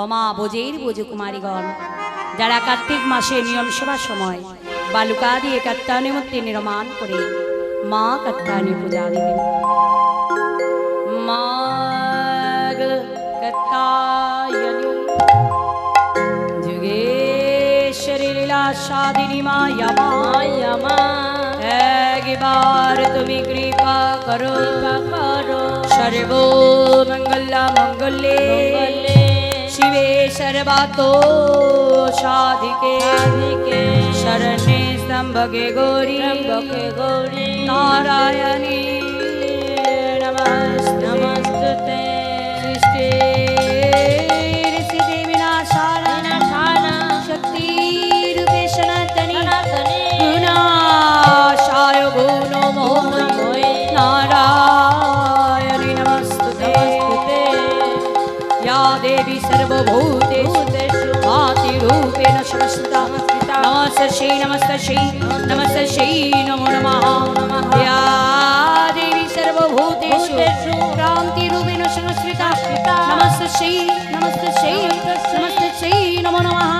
অমা বোঝের বোঝ কুমারীগণ, যারা কার্তিক মাসে নিয়ম সভার সময় বালুকা দিয়ে কাত্তায়নী মূর্তি নির্মাণ করে মা কাত্তায়নী পূজা দিলেন। মা কাত্তায়নী যুগেশ্বরী লীলা সাধিনী মা মা, একবার তুমি কৃপা করো সর্ব মঙ্গল মঙ্গলে শিবে সর্বাতো সাধিকে শরণ্যে স্তম্ভকে গৌরী নারায়ণী নমস্তুতে সৃষ্টি ঋষি বিনাশানা শক্তি রূপে সনাতনী গুণাশায় গুণমোহনে নারায়ণী নমস্তুতে या देवी सर्वभूतेषु आदिरूपेण संस्थिता नमस्तस्यै नमस्तस्यै नमो नमः या देवी सर्वभूतेषु क्रान्तिरूपेण संस्थिता नमस्तस्यै नमो नमः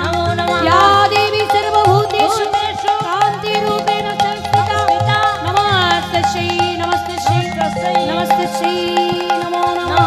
या देवी सर्वभूतेषु क्रान्तिरूपेण संस्थिता नमस्तस्यै नमो नमः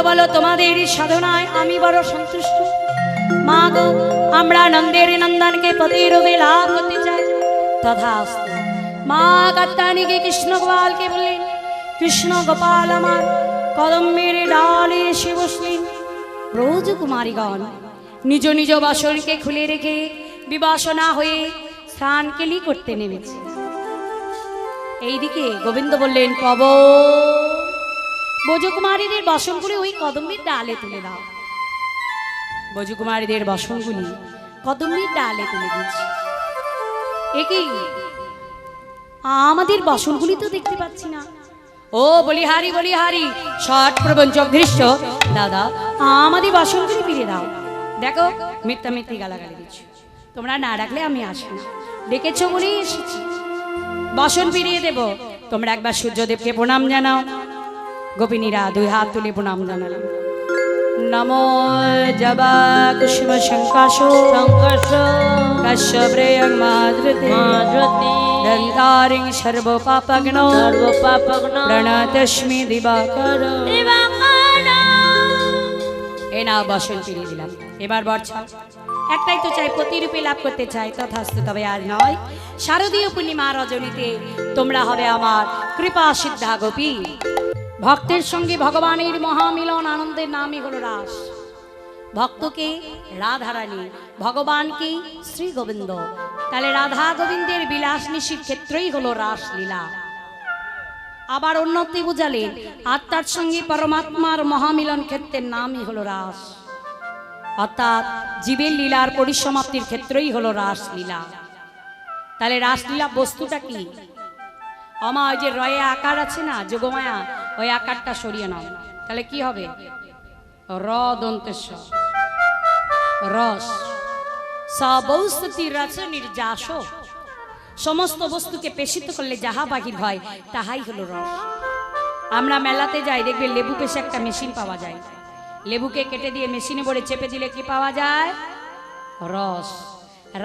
বলো তোমাদের সাধনায় আমি বড় সন্তুষ্ট। মা গো, আমরা নন্দের নন্দনকে পতিরূপে লাভ করতে চাই। তথাস্তু। মা কাত্যায়নীকে কৃষ্ণ গোপালকে বললেন, কৃষ্ণ গোপাল আমার কদম্বের ডালে এসে বসলেন। ব্রজ কুমারীগণ নিজ নিজ বাসনকে খুলে রেখে বিবাসনা হয়ে স্নান কেলি করতে নেমেছে। এইদিকে গোবিন্দ বললেন, পব ব্রজকুমারীদের বাসনগুলি ওই কদম্বের ডালে তুলে দাও। ব্রজকুমারীদের বাসনগুলি কদম্বের ডালে তুলে দিয়েছি। একই আমাদের বাসনগুলি তো দেখতে পাচ্ছি না। ও বলিহারি বলিহারি ষট প্রবঞ্চক দৃশ্য, দাদা আমাদের বাসনগুলি ফিরে দাও। দেখো মিথ্যা মিথ্যি গালাগালি দিচ্ছ, তোমরা না ডাকলে আমি আসি না, ডেকেছো বলেই এসেছি। বাসন ফিরিয়ে দেব, তোমরা একবার সূর্যদেবকে প্রণাম জানাও। গোপিনীরা দুই হাত তুলে প্রণাম জানালাম। নমো জবা কুসুম শঙ্কাশো কশ্যপ্রেয়ং মাধৃতি দন্তারিং সর্ব পাপগ্নো প্রণতস্মি দিবাকর। এ না বাসন ফিরিয়ে দিলাম। এবার বর্ষা একটাই তো চাই, প্রতিরূপে লাভ করতে চাই, তথাস্তু। তবে আজ নয়, শারদীয় পূর্ণিমা রজনীতে তোমরা হবে আমার কৃপা সিদ্ধা গোপী। ভক্তের সঙ্গে ভগবানের মহামিলন আনন্দের নামই হলো রাস। ভক্তকে রাধারানী, ভগবানকে শ্রী গোবিন্দ। তাহলে রাধা গোবিন্দের বিলাস নিশির ক্ষেত্রেই হলো রাসলীলা। আবার অন্যতে বুঝালেন আত্মার সঙ্গে পরমাত্মার মহামিলন ক্ষেত্রের নামই হলো রাস, অর্থাৎ জীবের লীলার পরিসমাপ্তির ক্ষেত্রেই হলো রাসলীলা। তাহলে রাসলীলা বস্তুটা কি? আমা ওই যে রয়ে আকার আছে না, যোগমায়া, ওই আকারটা সরিয়ে নাও, তাহলে কি হবে? র দন্তেশ রস। সবৌস্তুতি রস নির্যাস। সমস্ত বস্তুকে পেশিত করলে যাহা বাহির হয় তাহাই হলো রস। আমরা মেলাতে যাই, দেখবে লেবু পেশে একটা মেশিন পাওয়া যায়। লেবুকে কেটে দিয়ে মেশিনে ভরে চেপে দিলে কি পাওয়া যায়? রস।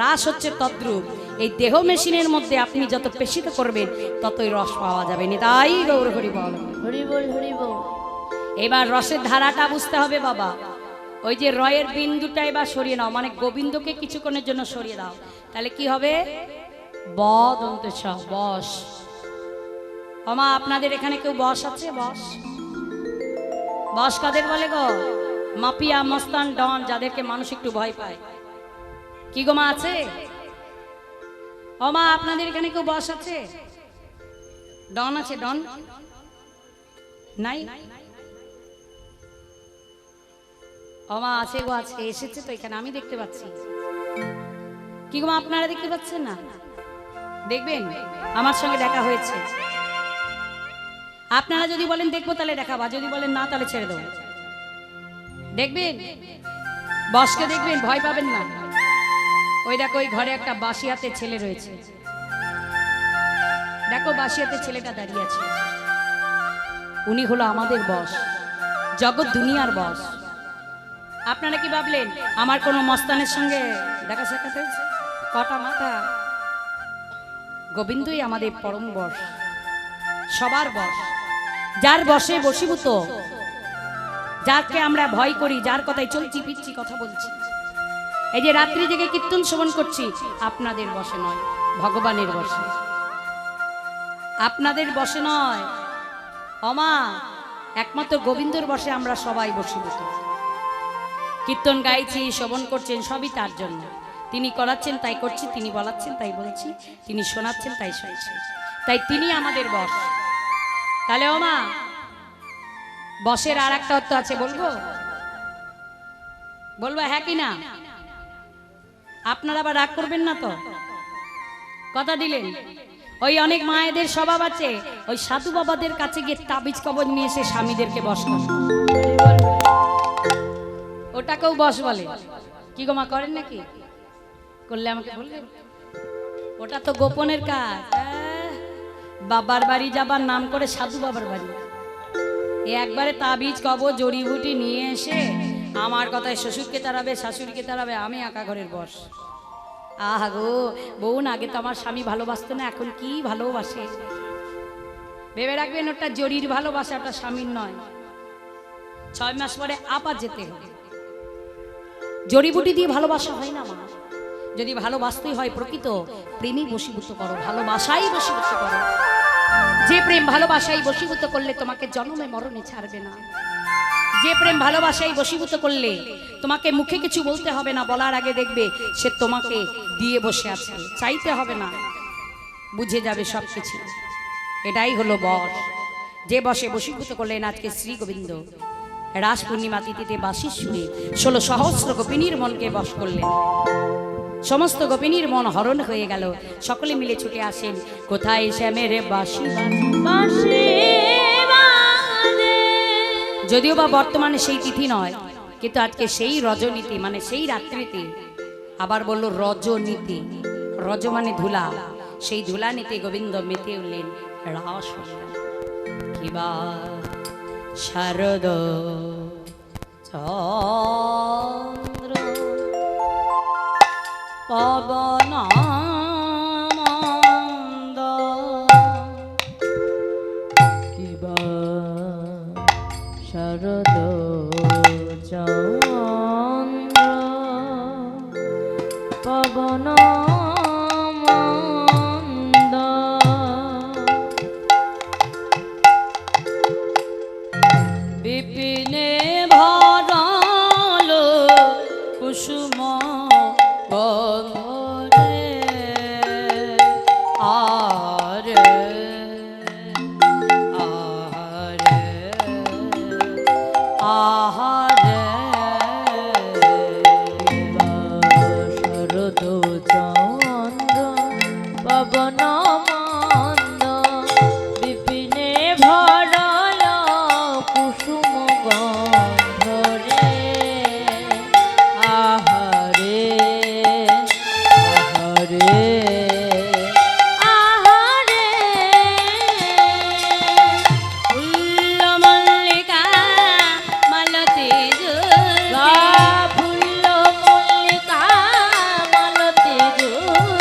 রাস হচ্ছে তদ্রূপ। এই দেহ মেশিনের মধ্যে আপনি যত পেশিত করবেন ততই রস পাওয়া যাবে। তাই গৌর হরি বল, হরি বল, হরি বল। এবার রসের ধারাটা বুঝতে হবে বাবা। ওই যে রয়ের বিন্দুটা এবার সরিয়ে নাও, মানে গোবিন্দকে কিছুক্ষণের জন্য সরিয়ে দাও, তাহলে কি হবে? বদন্তেশ বস। আমা আপনাদের এখানে কেউ বস আছে? বস, বস কাদের বলে গো? মাফিয়া, মস্তান, ডন, যাদেরকে মানুষ একটু ভয় পায়। কি গো মা আছে? ও মা, আপনাদের এখানে কেউ বস আছে? ডন আছে? ডন নাই? ও মা আছে গো, আছে, এসেছে তো এখানে, আমি দেখতে পাচ্ছি। কি গো মা, আপনারা দেখতে পাচ্ছেন না? দেখবেন, আমার সঙ্গে দেখা হয়েছে। আপনারা যদি বলেন দেখবো তাহলে দেখাবা, যদি বলেন না তাহলে ছেড়ে দেবো। দেখবেন, বসকে দেখবেন, ভয় পাবেন না। ওই দেখো, ওই ঘরে একটা বাসিয়াতে ছেলে রয়েছে। দেখো বাসিয়াতে ছেলেটা দাঁড়িয়ে আছে, উনি হলো আমাদের বস, জগৎ দুনিয়ার বস। আপনারা কি ভাবলেন আমার কোনো মস্তানের সঙ্গে দেখা সাক্ষাৎ হয়েছে? কটা মাথা! গোবিন্দই আমাদের পরম বস, সবার বস, যার বসে বশীভূত, যাকে আমরা ভয় করি, যার কথায় চলছি ফিরছি, কথা বলছি। এই যে রাত্রি জেগে কীর্তন শ্রবণ করছি, আপনাদের বসে নয়, ভগবানের বসে। আপনাদের বসে নয় অমা, একমাত্র গোবিন্দর বসে আমরা সবাই বশীভূত। কীর্তন গাইছি, শ্রবণ করছেন, সবই তার জন্য। তিনি করাচ্ছেন তাই করছি, তিনি বলাচ্ছেন তাই বলছি, তিনি শোনাচ্ছেন তাই শুনছি, তাই তিনি আমাদের বস। তাহলে ও মা, বসের আর একটা অর্থ আছে, বলবো? বলবো হ্যাঁ কি না? আপনারা আবার রাগ করবেন না তো? কথা দিলেন। ওই অনেক মায়েদের স্বভাব আছে, ওই সাধু বাবাদের কাছে গিয়ে তাবিজ কবজ নিয়ে এসে স্বামীদেরকে বস করে, ওটাকেও বস বলে। কি গো মা, করেন নাকি? করলে আমাকে বলবেন। ওটা তো গোপনের কাজ। বাবার বাড়ি যাবার নাম করে সাধু বাবার বাড়ি, একবারে তাবিজ কবজ জড়িবুটি নিয়ে এসে আমার কথায় শ্বশুরকে তাড়াবে, শাশুড়িকে তাড়াবে, আমি একা ঘরের বস। আহা গো বোন, আগে তো আমার স্বামী ভালোবাসতো না, এখন কি ভালোবাসে। ভেবে রাখবেন, ওটা জরির ভালোবাসা, ওটা স্বামীর নয়। 6 মাস পরে আবার যেতে হবে। জড়িবুটি দিয়ে ভালোবাসা হয় না মা। যদি ভালোবাসতেই হয় প্রকৃত প্রেমই বশীভূত করো, ভালোবাসাই বশীভূত করো। যে প্রেম ভালোবাসাই বশীভূত করলে তোমাকে জন্মে মরণে ছাড়বে না। যে প্রেম ভালোবাসাই বশীভূত করলে তোমাকে মুখে কিছু বলতে হবে না, বলার আগে দেখবে সে তোমাকে দিয়ে বসে আছে, চাইতে হবে না, বুঝে যাবে সবকিছু। এটাই হলো বস। যে বসে বশীভূত করলেন আজকে শ্রী গোবিন্দ। রাস পূর্ণিমা তিথিতে বাঁশির সুরে 16 সহস্র গোপিনীর মনকে বশ করলেন। সমস্ত গোপিনীর মন হরণ হয়ে গেল। সকলে মিলে ছুটে আসেন, কোথায় শ্যামের বাঁশি বাজে। যদিও বা বর্তমানে সেই তিথি নয়, কিন্তু আজকে সেই রজনীতি, মানে সেই রাত্রিতে, আবার বললো রজনীতি, রজ মানে ধুলা, সেই ধুলা নিতে গোবিন্দ মেতে উঠলেন রাস। কিবা শারদ চন্দ্র পবন মন্দ, কিবা শারদ চন্দ্র ভবন মন্দ বিপিনে ভরল কুসুম গন্ধরে আহারে আহারে আহারে ফুল্ল মল্লিকা মালতী গা ফুল্ল মল্লিকা মালতী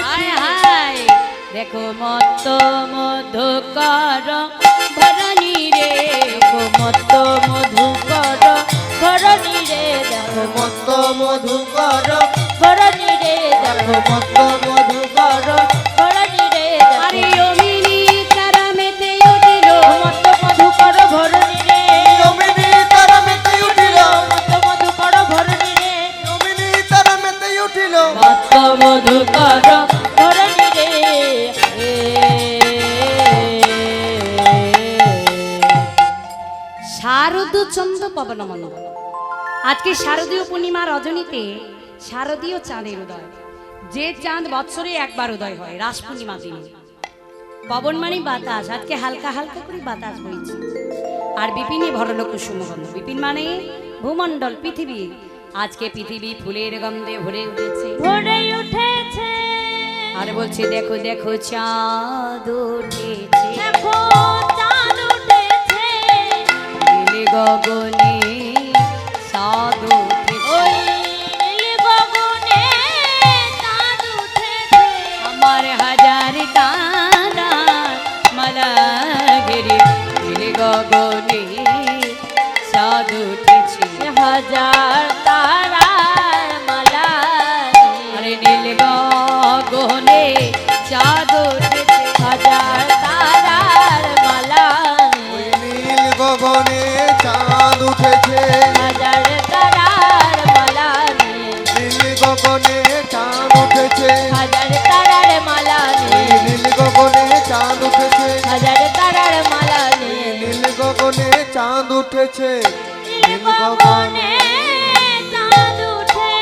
হায় হায় দেখো মত মধুকর ভরণী রে মত মধুকর ধরণী রে দেখো মত মধুকর ধরণী রে দেখো মত মধুকর ধরণী রে আরে দেখো অমিনি তারা মেতে উঠিল মত মধুকর ভরণী রে নমিনী তারা মেতে উঠিল মত মধুকর ভরণী রে নমিনী তারা মেতে উঠিল মত মধুকর ধরণী রে শারদ চন্দ্র পবন মন্দ আজকে শারদীয় পূর্ণিমা রজনীতে শারদীয় চাঁদের উদয়, যে চাঁদ বৎসরে একবার উদয় হয় রাস পূর্ণিমা দিনে। পবন মানে বাতাস, আজকে হালকা হালকা করে বাতাস বইছে আর বিপিনে ভরল কুসুমগন্ধ। বিপিন মানে ভূমণ্ডল, পৃথিবী। আজকে পৃথিবী ফুলের গন্ধে ভরে উঠেছে ভরে উঠেছে আর বলছে দেখো দেখো চাঁদ উঠেছে দেখো চাঁদ উঠেছে নীল গগনে চাঁদ উঠেছে ওই নীল গগনে চাঁদ উঠেছে আমার হাজার তারা মালা ঘেরে নীল গগনে চাঁদ উঠেছে হাজার তারার মালা আরে নীল গগনে চাঁদ উঠেছে হাজার তারার মালা ওই নীল গগনে চাঁদ উঠেছে হাজার তারার মালা নীল গগনে চাঁদ উঠেছে হাজার তারার মালা ওই নীল গগনে চাঁদ উঠেছে হাজার তারার মালা নীল গগনে চাঁদ উঠেছে নীল গগনে চাঁদ উঠেছে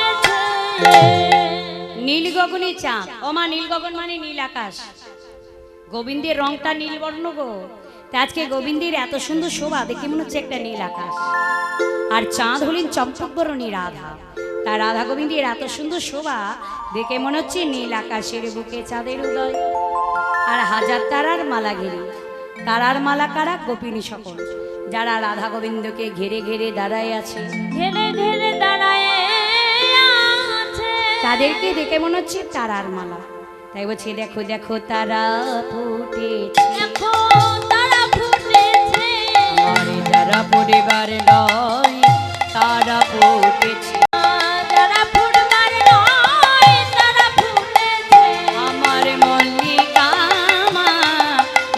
নীল গগনে চাঁদ। ওমা নীল গগন মানে নীল আকাশ, গোবিন্দের রংটা নীল বর্ণ গো। তা আজকে গোবিন্দের এত সুন্দর শোভা দেখে মনে হচ্ছে একটা নীল আকাশ। আর চাঁদ হলেন চম্পক বরণী রাধা, তার রাধা গোবিন্দের এত সুন্দর শোভা দেখে মনে হচ্ছে নীল আকাশের বুকে চাঁদের উদয়। আর হাজার তারার মালা ঘিরে, তারার মালা কারা? গোপিনী সকল, যারা রাধা গোবিন্দকে ঘিরে ঘিরে দাঁড়ায় আছে, ঘেরে ঘেরে দাঁড়ায় আছে তাদেরকে দেখে মনে হচ্ছে তারার মালা। তাই বলছে দেখো দেখো তারা ফুটেছে দেখো তারা ফুটেছে আমার যারা পরিবার নয় তারা ফুটেছে তারা ফুটবার নয় তারা ফুটেছে আমার মল্লিকা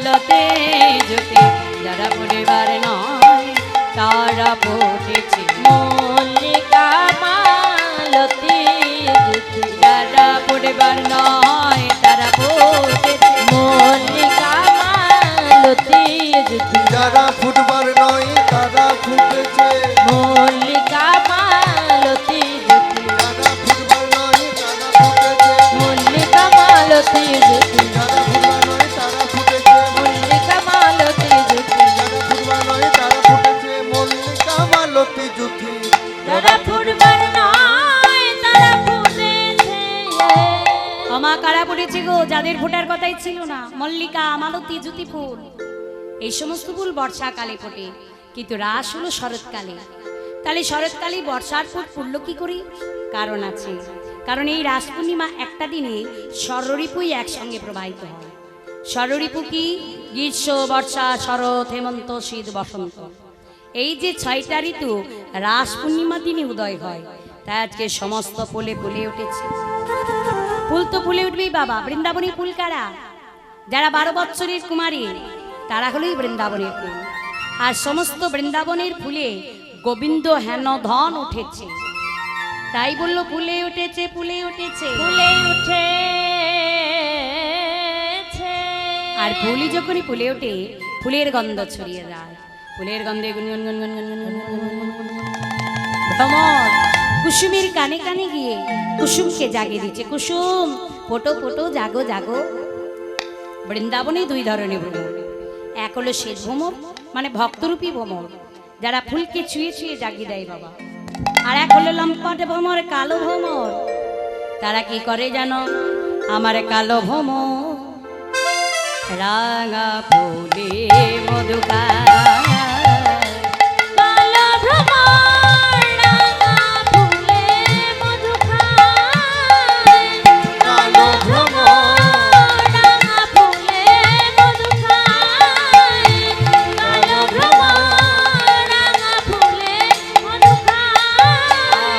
লতে জ্যোতি যারা পরিবার নয় তারা ফুটেছে মল্লিকা মালতী জ্যোতি যারা পরিবার নয় তারা ফুটেছে মল্লিকা মালতী জ্যোতি যারা ফুটবার নয় তারা ফুটেছে মল্লিকা মালতী জ্যোতি যারা ফুটবার নয় তারা ফুটেছে মল্লিকা মালতী জ্যোতি যারা ফুটবার নয় তারা ফুটেছে মল্লিকা মালতী জ্যোতি যারা ফুটবার নয় তারা ফুটেছে মল্লিকা মালতী জ্যোতি তারা ফুটবার নয় তারা ফুটেছে আমা কারা পড়েছে গো, যাদের ফোটার কথাই ছিল না। মল্লিকা, মালতী, জ্যোতি ফুল, এই সমস্ত ফুল বর্ষাকালে ফোটে, কিন্তু রাস হলো শরৎকালে। তাহলে শরৎকালে বর্ষার ফুল ফুটলো কি করি? কারণ আছে, কারণ এই রাস পূর্ণিমা একটা দিনে ষড়ঋপুই একসঙ্গে প্রবাহিত হয়। ষড়ঋপু কি? গ্রীষ্ম, বর্ষা, শরৎ, হেমন্ত, শীত, বসন্ত। এই যে 6টা ঋতু রাস পূর্ণিমা দিনে উদয় হয়, তাই আজকে সমস্ত ফুলে ফুলে উঠেছে। ফুল তো ফুলে উঠবেই বাবা। বৃন্দাবনী ফুল কারা? যারা 12 বৎসরের কুমারী, তারা হলোই বৃন্দাবনের ফুল। আর সমস্ত বৃন্দাবনের ফুলে গোবিন্দ হেন ধন উঠেছে, তাই বললো ফুলে উঠেছে, ফুলে উঠেছে। ফুলে উঠেছে আর ফুলই যখনই ফুলে ওঠে, ফুলের গন্ধ ছড়িয়ে যায়। ফুলের গন্ধে গুনগুন গুনগুন গুনগুন গুনগুন গুনগুন গুনগুন। ভ্রমর কুসুমের কানে কানে গিয়ে কুসুমকে জাগিয়ে দিচ্ছে, কুসুম ফোটো ফোটো, জাগো জাগো। বৃন্দাবনে দুই ধরনের ভ্রমর, এক হলো শেষ ভ্রমর মানে ভক্তরূপী ভ্রমর, যারা ফুলকে ছুঁয়ে ছুঁয়ে জাগিয়ে দেয় বাবা। আর এক হলো লম্পট ভ্রমর, কালো ভ্রমর, তারা কি করে জানো? আমার কালো ভ্রমর রাঙা ফুলে মধু খায়। কালো ভ্রমর রাঙা ফুলে মধু খায়। কালো ভ্রমর রাঙা ফুলে মধু খায়। কালো ভ্রমর রাঙা ফুলে মধু খায়।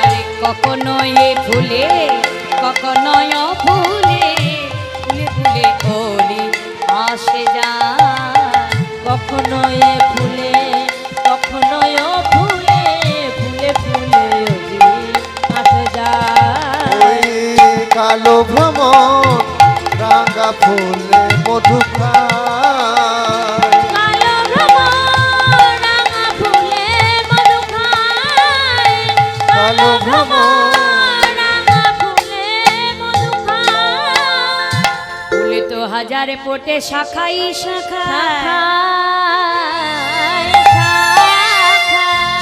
আর কখনো এ ফুলে কখনো ও ফুলে, ফুলে ফুলে ওলি আসে যায়। কখনো এ ফুলে কখনো ও ফুলে, ফুলে ফুলে ওলি আসে যায়। ওই কালো ভ্রমর রাঙা ফুলে মধু খায়। কালো ভ্রমর রাঙা ফুলে মধু খায়। কালো ভ্রমর রাঙা ফুলে মধু খায়। ফুলে তো হাজারে ফোটে শাখাই শাখা, শাখায় শাখায়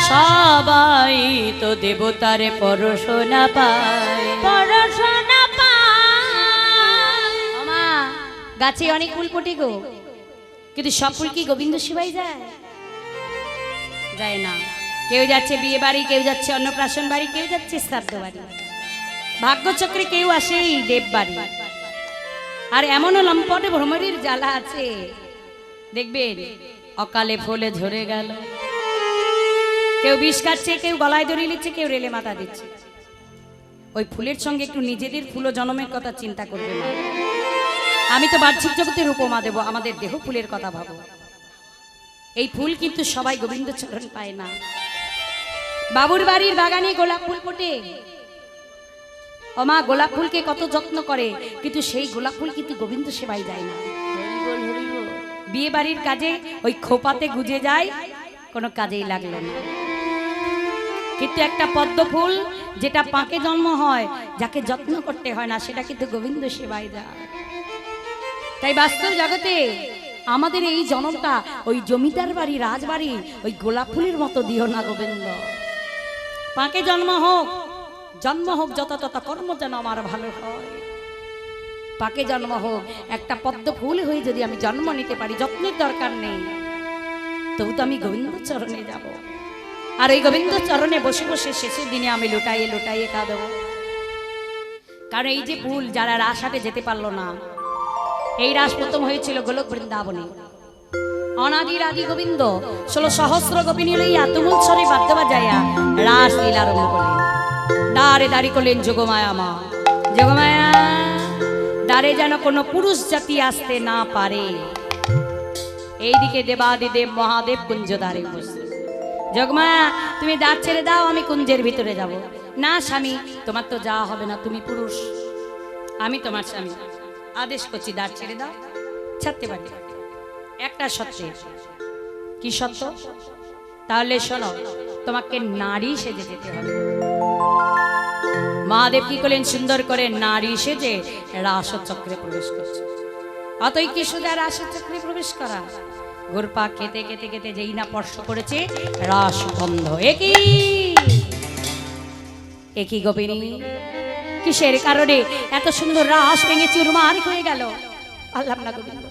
সবাই তো দেবতার পরশনা পায়। পড়াশোনা পায়। আমা গাছে অনেক ফুল ফোটে গো, কিন্তু সব ফুল কি গোবিন্দ সেবাই যায়? যায় না। কেউ যাচ্ছে বিয়ে বাড়ি, কেউ যাচ্ছে অন্নপ্রাশন বাড়ি, কেউ যাচ্ছে শ্রাদ্ধ বাড়ি, ভাগ্যচক্রে কেউ আসে এই দেব বাড়ি। আর এমনও লম্পট ভ্রমরের জ্বালা আছে, দেখবেন অকালে ফুলে ঝরে গেল। কেউ বিষ কাটছে, কেউ গলায় দড়ি নিচ্ছে, কেউ রেলে মাথা দিচ্ছে। ওই ফুলের সঙ্গে একটু নিজেদের ফুল জন্মের কথা চিন্তা করবে না। আমি তো বাহ্যিক জগতের উপমা দেব, আমাদের দেহ ফুলের কথা ভাবো। এই ফুল কিন্তু সবাই গোবিন্দ চরণ পায় না। বাবুর বাড়ির বাগানে গোলাপ ফুল ফোটে, ও মা গোলাপ ফুলকে কত যত্ন করে, কিন্তু সেই গোলাপ ফুল কিন্তু গোবিন্দ সেবাই যায় না। হরিবল হরিবল। বিয়ে বাড়ির কাজে ওই খোপাতে গুজে যায়, কোনো কাজেই লাগলো না। কিন্তু একটা পদ্ম ফুল যেটা পাকে জন্ম হয়, যাকে যত্ন করতে হয় না, সেটা কিন্তু গোবিন্দ সেবাই যায়। তাই বাস্তব জগতে আমাদের এই জনমটা ওই জমিদার বাড়ি, রাজবাড়ি ওই গোলাপ ফুলের মতো দিও না গোবিন্দ। পাকে জন্ম হোক যত তত কর্ম যেন আমার ভালো হয়। পাকে জন্ম হোক, একটা পদ্ম ফুল হয়ে যদি আমি জন্ম নিতে পারি, যত্নের দরকার নেই, তবু তো আমি গোবিন্দ চরণে যাব। আর এই গোবিন্দ চরণে বসে বসে শেষের দিনে আমি লুটাইয়ে লুটাইয়ে কাঁদব। কারণ এই যে ফুল যারা রাসহাটে যেতে পারলো না, এই রাস প্রথম হয়েছিল গোলক বৃন্দাবনে। অনাদির আদি গোবিন্দ 16 সহস্র গোপিনী লইয়া তুমুল স্বরে বাদ্য বাজাইয়া রাস লীলা আরম্ভ করলেন। দ্বারে দাঁড়ি করলেন যোগমায়া মা। যোগমায়া দ্বারে যেন কোনো পুরুষ জাতি আসতে না পারে। এইদিকে দেবাদিদেব মহাদেব কুঞ্জ দ্বারে বসে। যোগমায়া তুমি দ্বার ছেড়ে দাও, আমি কুঞ্জের ভিতরে যাব। না স্বামী, তোমার তো যাওয়া হবে না, তুমি পুরুষ, আমি তোমার স্বামী, আদেশ করছি দ্বার ছেড়ে দাও। ছাড়তে পারি একটা সত্যি। কি সত্য? তাহলে শোনো, তোমাকে নারী সেজে যেতে হবে। মহাদেব কি করলেন? সুন্দর করে নারী সেজে রাসচক্রে প্রবেশ করছে। অতই কি সোজা রাসচক্রে প্রবেশ করা? ঘুরপা খেতে খেতে খেতে যেই না স্পর্শ করেছে রাস বন্ধ। একই গোপিনী, কিসের কারণে এত সুন্দর রাস ভেঙে চুরমার হয়ে গেল? পারলাম না গোবিন্দ,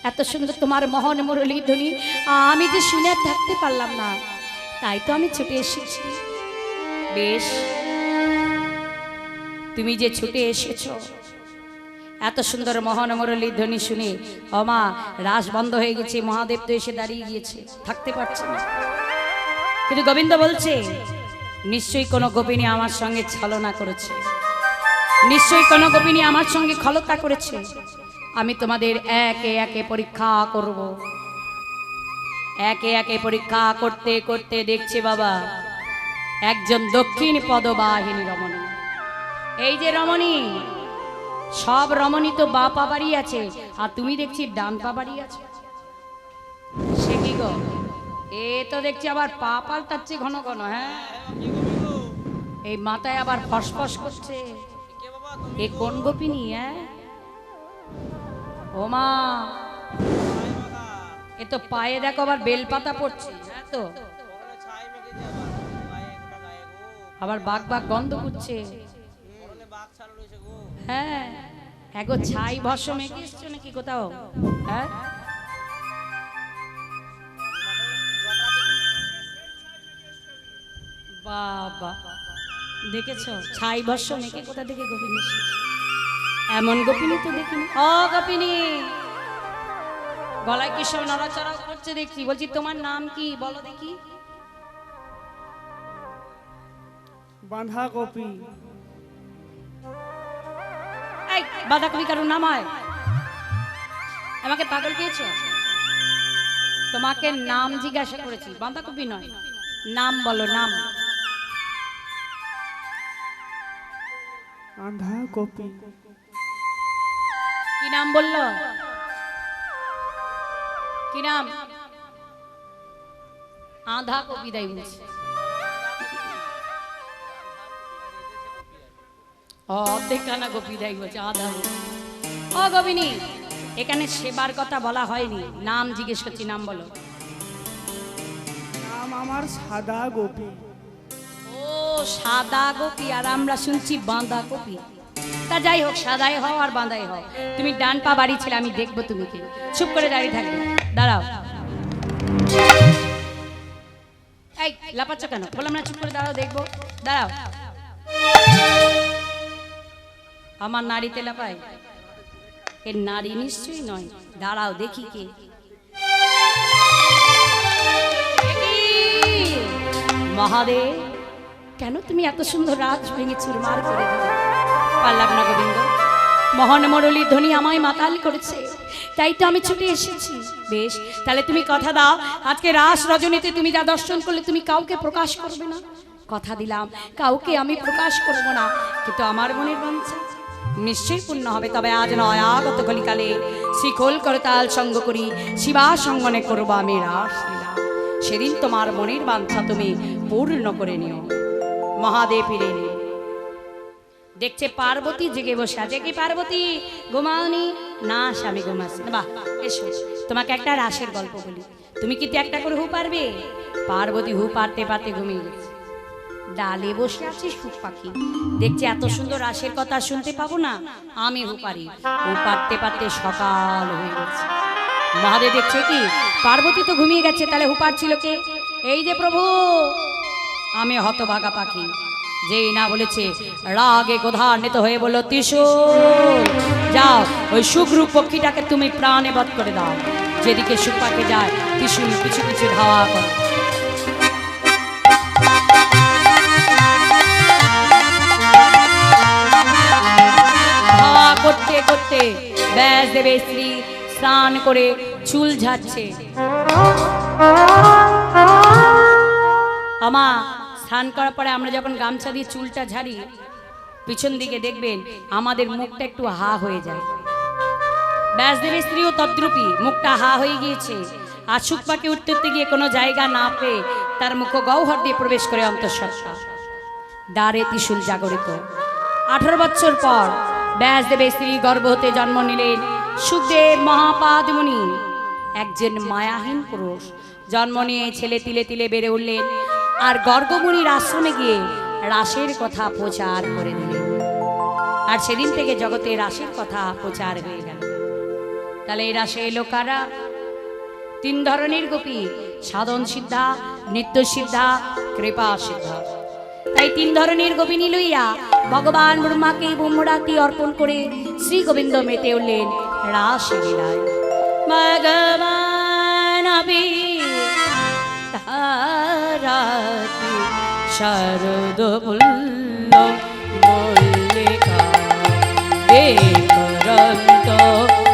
এত সুন্দর তোমার মোহন মুরলী ধ্বনি আমি যে শুনে আর থাকতে পারলাম না, তাই তো আমি ছুটে এসেছি। বেশ, তুমি যে ছুটে এসেছো, এত সুন্দর মোহন মুরলী ধ্বনি শুনে অমা রাস বন্ধ হয়ে গেছে, মহাদেব তো এসে দাঁড়িয়ে গিয়েছে, থাকতে পারছে না। কিন্তু গোবিন্দ বলছে নিশ্চয়ই কোনো গোপিনী আমার সঙ্গে ছলনা করেছে, নিশ্চয়ই কোনো গোপিনী আমার সঙ্গে খলতা করেছে। আমি তোমাদের একে একে পরীক্ষা করব। একে একে পরীক্ষা করতে করতে দেখছে বাবা একজন দক্ষিণ পদবাহিনী রমণী। এই যে রমণী, সব রমণী তো বা পা বাড়ি আছে, আর তুমি দেখছি ডান পা বাড়ি আছে। সে কি গো? এ তো দেখছি আবার পা পাল্টাচ্ছে ঘন ঘন। হ্যাঁ, এই মাথায় আবার ফসফস করছে। এ কোন গোপিনী? হ্যাঁ, ও মা, এ তো পায়ে দেখো আবার বেলপাতা পড়ছে, হ্যাঁ তো আবার বাঘ বাঘ গন্ধ করছে। হ্যাঁ হ্যাঁ গো, ছাই ভস্য মেখে এসছো নাকি কোথাও? হ্যাঁ বাবা, দেখেছো ছাই ভস্য মেখে কোথা থেকে গোপিনী এসেছে? এমন গোপিনী তো দেখিনি। ও গোপিনী, গলায় কি সব নড়াচড়া করছে দেখছি। বলছি তোমার নাম কি বলো দেখি? বাঁধাকপি। এই বাঁধাকপি কারোর নাম হয়? আমাকে পাগল পেয়েছো? তোমাকে নাম জিজ্ঞাসা করেছি, বাঁধাকপি নয়। নাম বলো, নাম। বাঁধাকপি। কি নাম বললো? কি নাম? আধা কপি দেয় বলছে। অর্ধেক কানা কপি দেয় বলছে, আধা কপি। ও গোপিনী, এখানে সেবার কথা বলা হয়নি, নাম জিজ্ঞেস করছি, নাম বলো। নাম আমার সাদা গোপী। ও সাদা গোপী, আর আমরা শুনছি বাঁধা কপি। তা যাই হোক, সাদাই হও আর বাঁধাই হও, তুমি ডান পা বাড়ি ছিল, আমি দেখবো তুমি কে। চুপ করে দাঁড়িয়ে থাকবে, দাঁড়াও। এই লাপাচ্ছ কেন? বললাম না চুপ করে দাঁড়াও, দেখবো, দাঁড়াও। আমার নারীতে লাপাই? এর নারী নিশ্চয়ই নয়, দাঁড়াও দেখি কে। মহাদেব, কেন তুমি এত সুন্দর রাজ ভেঙে চুরমার করে দিলে? পারলাম না গোবিন্দ, মহান মুরলীর ধ্বনি আমায় মাতাল করেছে, তাই তো আমি ছুটে এসেছি। বেশ, তাহলে তুমি কথা দাও, আজকে রাস রজনীতে তুমি যা দর্শন করলে তুমি কাউকে প্রকাশ করবে না। কথা দিলাম কাউকে আমি প্রকাশ করব না, কিন্তু আমার মনের বাঞ্ছা নিশ্চয়ই পূর্ণ হবে। তবে আজ নয়, আগত কলিকালে শিখল করতাল সঙ্গ করি শিবা সঙ্গনে করবো আমি রাসলীলা। সেদিন তোমার মনের বাঞ্ছা তুমি পূর্ণ করে নিও। মহাদেব ফিরে নিও। দেখছে পার্বতী জেগে বসে আছে। কি পার্বতী, ঘুমাওনি? না স্বামী, ঘুমাচ্ছে না। বাহ, এসো তোমাকে একটা রাসের গল্প বলি। তুমি কিন্তু একটা করে হু পারবে? পার্বতী হু পারতে পারতে ঘুমিয়ে গেছে। ডালে বসে আছে সুখ পাখি, দেখছে এত সুন্দর রাসের কথা শুনতে পাবো না, আমি হু পারি। হু পারতে পারতে সকাল হয়ে গেছে। মহাদেব দেখছে কি পার্বতী তো ঘুমিয়ে গেছে, তাহলে হু পারছিল কে? এই যে প্রভু, আমি হতভাগা পাখি। যেই না বলেছে, রাগে ক্রোধান্বিত হয়ে বলল, ত্রিশূল যাও ওই সুগ্রু পক্ষীটাকে তুমি প্রাণে বধ করে দাও। যেদিকে সুখ পাখি যায় ত্রিশূল কিছু কিছু ধাওয়া করে। ধাওয়া করতে করতে ব্যাসদেবের স্ত্রী স্নান করে চুল ঝাড়ছে। আমা, স্নান করার পরে আমরা যখন গামছা দিয়ে চুলটা ঝাড়ি, পিছন দিকে দেখবেন আমাদের মুখটা একটু হা হয়ে যায়। ব্যাসদেবের স্ত্রীও তদ্রূপী, মুখটা হা হয়ে গিয়েছে। আর সুখ পাখি উঠতে উঠতে গিয়ে কোনো জায়গা না পেয়ে তার মুখ গহ্বর দিয়ে প্রবেশ করে অন্তঃসত্ত্বা। দ্বারে ত্রিশূল জাগরিত। 18 বছর পর ব্যাসদেবের স্ত্রী গর্ভ হতে জন্ম নিলেন সুখদেব মহাপাদ মুনি, একজন মায়াহীন পুরুষ। জন্ম নিয়ে ছেলে তিলে তিলে বেড়ে উঠলেন, আর গর্গমুনির আশ্রমে গিয়ে রাসের কথা প্রচার করে দিলেন। আর সেদিন থেকে জগতে রাসের কথা প্রচার হয়ে গেল। তাহলে এই রাসে এলো কারা? 3 ধরনের গোপী, সাধন সিদ্ধা, নিত্য সিদ্ধা, কৃপা সিদ্ধা। তাই 3 ধরনের গোপিনী লইয়া ভগবান ব্রহ্মাকে ব্রহ্মরাতি অর্পণ করে শ্রী গোবিন্দ মেতে উঠলেন রাসলীলায়। ভগবান তারাতি শারদ মূল্য মল্লিকা বেকরন্ত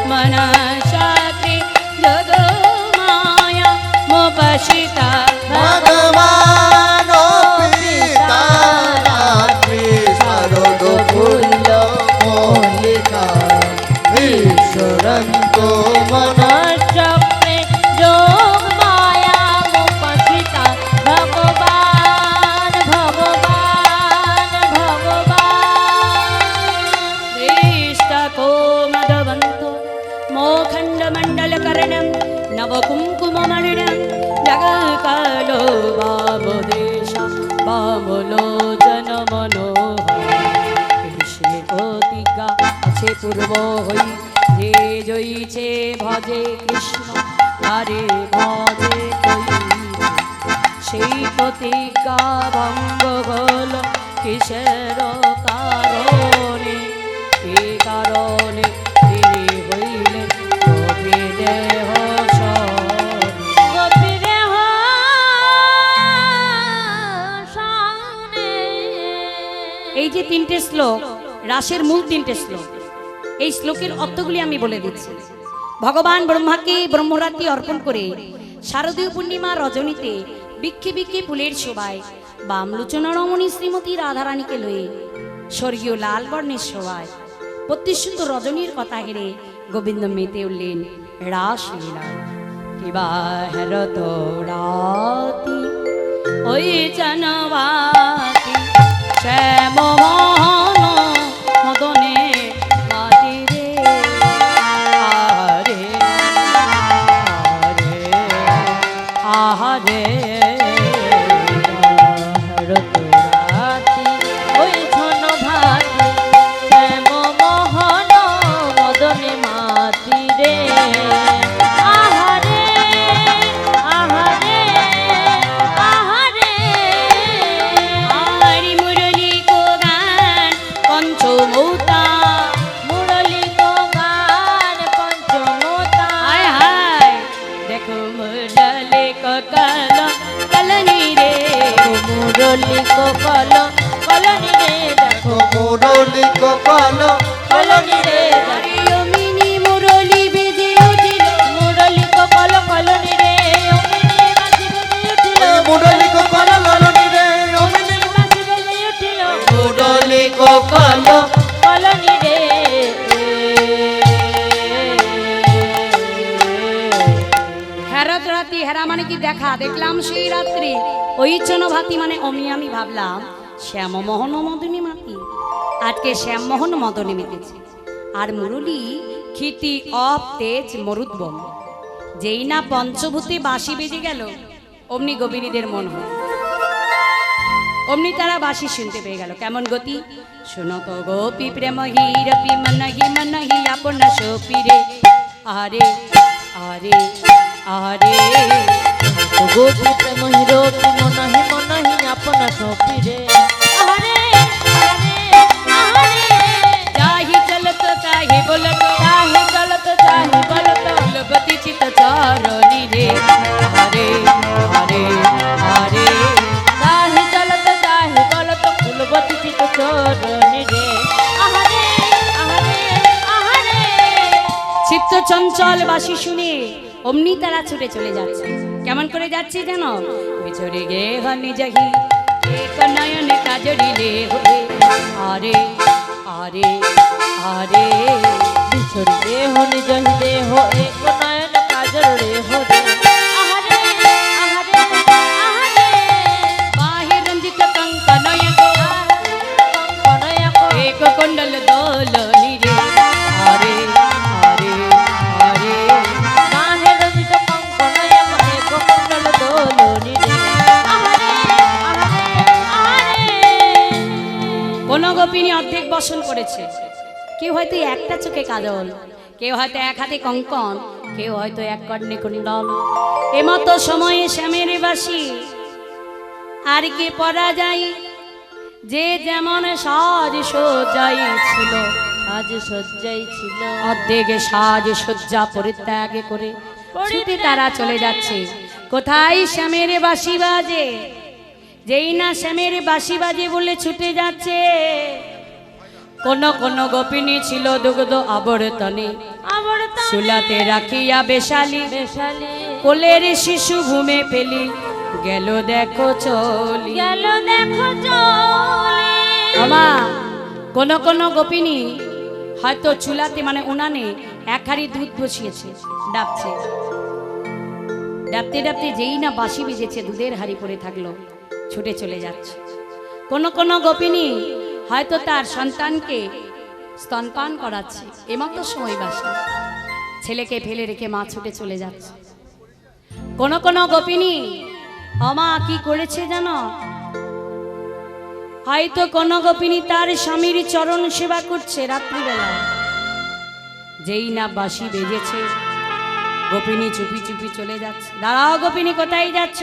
মনসাতে জগ মায়া মোপশিতা ভগবান পিতা রাত্রি শারদ ফুল্ল মল্লিকা ঈশ্বরন্ত মন চক্রে যোগ মায়া মোপসিতা ভগবান ভগবান ভগবান কৃষ্ণ কোমদবন্ত মো নব কুমকুম মারিডান জগকালো বাবদেশা বামলোচন মনোহর কৃষ্ণে প্রতিজ্ঞা আছে পূর্ব হই যে জয়ীছে ভজে কৃষ্ণ তারে ভজে সেই প্রতিজ্ঞা ভঙ্গ হল কিসের কারণে এই কারণে তিনি হইলেন গোপী দেহ গোপী দেহ সনে। এই যে তিনটে শ্লোক রাসের মূল তিনটে শ্লোক, এই শ্লোকের অর্থগুলি আমি বলে দিচ্ছি। ভগবান ব্রহ্মাকে ব্রহ্মরাত্রি অর্পণ করে শারদীয় পূর্ণিমা রজনীতে বিক্ষে বিক্ষে ফুলের শোভায় বামলোচনা রমণী শ্রীমতী রাধারানীকে লয়ে স্বর্গীয় লাল বর্ণের শোভায় প্রত্যুষিত রজনীর কথা হেরে গোবিন্দ মেতে উঠলেন রাসলীলায়। কিবা হের তো রাতি ওই জানবাতি শ্যাম মোহন মদনে মাতি রে আরে আরে আহারে রাতি ওই ছন ভাতি শ্যাম মোহন মদনে মাতি রে আহারে আহারে আহারে। আরি মুরলি কো গান পঞ্চমৌতা মুরলি তো গান পঞ্চমতা হায় হায় দেখো মুরলি কো কলনি রে মুরলি কো কলনি রে দেখো মুরলি কপাল কলনি রে আরে অমিনি মুরলি বেজে উঠিল মুরলি কো কলনি রে অমিনি বাজি বেজে উঠিল মুরলি কপাল ললনি রে অমিনি বাজি বেজে উঠিল মুরলি কপাল কলনি রে। হেরাত রাতি হেরা মানে কি দেখা দেখলাম সেই রাত্রি ওই ভাতি মানে অমি আমি ভাবলাম শ্যামমোহন মদনী মাতি আজকে শ্যামমোহন মদনে মেতেছে আর মুরলি খিতি অপ তেজ মরুদ্বম যেই না পঞ্চভূতে বাঁশি বেজে গেল অমনি গোপিনীদের মন হয় অমনি তারা বাঁশি শুনতে পেয়ে গেল কেমন গতি শোনো তো গোপী প্রেম হিরপি মনহি আপনা সোপি রে আরে আরে আরে গোপী প্রেম হিরোপি মনহি আপনা সোপি রে আহারে আহারে আহারে। চাহি চলত চাহি বলত চাহে গলত চাহে বলত লবতি চিত চারণী রে আরে আরে আরে চাহে গলত চাহে বলত ফুলবতী চিত চরণি রে আহারে আহারে আহারে। চিত্ত চঞ্চল বাসি শুনে অমনি তারা ছুটে চলে যাচ্ছে কেমন করে যাচ্ছে যেন বিছড়ে গে হনি যাহি এক নয়নে কাজড়িলে হবে আরে আরে আরে বিছড়ি দেহ নিজ দেহ এক নয়ন কাজল রে হো রে আহারে আহারে আহারে। বাহি রঞ্জিত কঙ্কনয়ক কঙ্কনয়ক এক কুণ্ডল দোলনি রে আরে আরে আরে মাহে রঞ্জিত কঙ্কনয়ক এক কুণ্ডল দোলনি রে আহারে আহারে আহারে। কোন গোপিনী অর্ধেক বসন করেছে কেউ হয়তো একটা চোখে কাজল কেউ হয়তো এক হাতে কঙ্কন কেউ হয়তো এক কর্ণে কুণ্ডল এমতো সময়ে শ্যামের বাসি আর কে পরা যায় যে যেমন সাজ সজ্জাই ছিল আজ সজ্জাই ছিল অর্ধেক সাজ সজ্জা পরিত্যাগ করে ছুটে তারা চলে যাচ্ছে কোথায় শ্যামের বাসি বাজে যেই না শ্যামের বাসি বাজে বলে ছুটে যাচ্ছে কোন কোন গোপিনী ছিল দুগ্ধ আবর্তনে আবার চুলাতে রাখিয়া বেশালি বেশালি কোলের শিশু ঘুমে ফেলি গেল দেখো চলি গেল দেখো চলে আমা কোন কোন গোপিনী হয়তো চুলাতে মানে উনানে এক হাঁড়ি দুধ বসিয়েছে ডাবছে ডাবতে ডাবতে যেই না বাঁশি বেজেছে দুধের হাঁড়ি পড়ে থাকলো ছুটে চলে যাচ্ছে কোন কোন গোপিনী হয়তো তার সন্তানকে স্তনপান করাচ্ছে এমতো সময় বাসা ছেলেকে ফেলে রেখে মা ছুটে চলে যাচ্ছে কোন কোন গোপিনী আমা কি করেছে জানো, হয়তো কোন গোপিনী তার স্বামীর চরণ সেবা করছে রাত্রিবেলা, যেই না বাঁশি বেজেছে গোপিনী চুপি চুপি চলে যাচ্ছে। দাঁড়াও গোপিনী, কোথায় যাচ্ছ?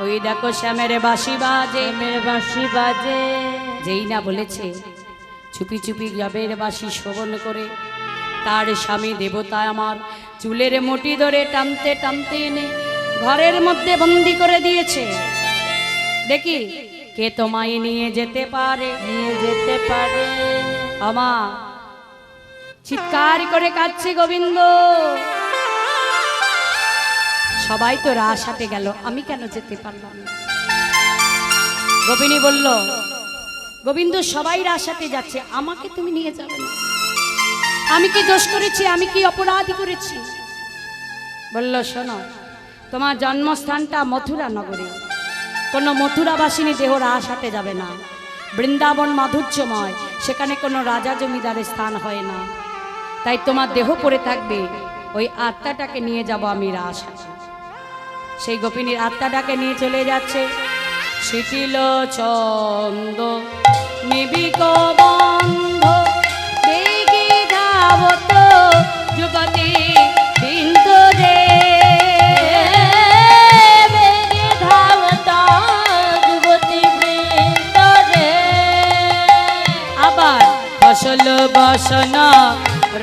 ওই দেখো শ্যামের বাঁশি বাজে, মেরে বাঁশি বাজে। যেই না বলেছে চুপি চুপি যাবের বাঁশি শ্রবণ করে তার স্বামী দেবতা আমার চুলের মুঠি ধরে টানতে টানতে এনে ঘরের মধ্যে বন্দি করে দিয়েছে। দেখি কে তোমায় নিয়ে যেতে পারে, নিয়ে যেতে পারে। আমা চিৎকার করে কাঁদছে গোবিন্দ। সবাই তো রাস হাতে গেল, আমি কেন যেতে পারলাম না? গোপিনী বলল, গোবিন্দ সবাই রাস হাতে যাচ্ছে, আমাকে তুমি নিয়ে যাবে না? আমি কি দোষ করেছি, আমি কি অপরাধী করেছি? বলল, শোনো, তোমার জন্মস্থানটা মথুরা নগরে, কোনো মথুরাবাসিনী দেহ রাস হাতে যাবে না। বৃন্দাবন মাধুর্যময়, সেখানে কোনো রাজা জমিদারের স্থান হয় না, তাই তোমার দেহ পড়ে থাকবে, ওই আত্মাটাকে নিয়ে যাব আমি রাস হাতে। সেই গোপিনীর আত্মাটাকে নিয়ে চলে যাচ্ছে। শিথিল চন্দ নিবিক বন্ধ বেগে ধাবত যুবতী বিন্দু রে, বেগে ধাবত যুবতী বৃন্দ রে। আবার ফসল বসন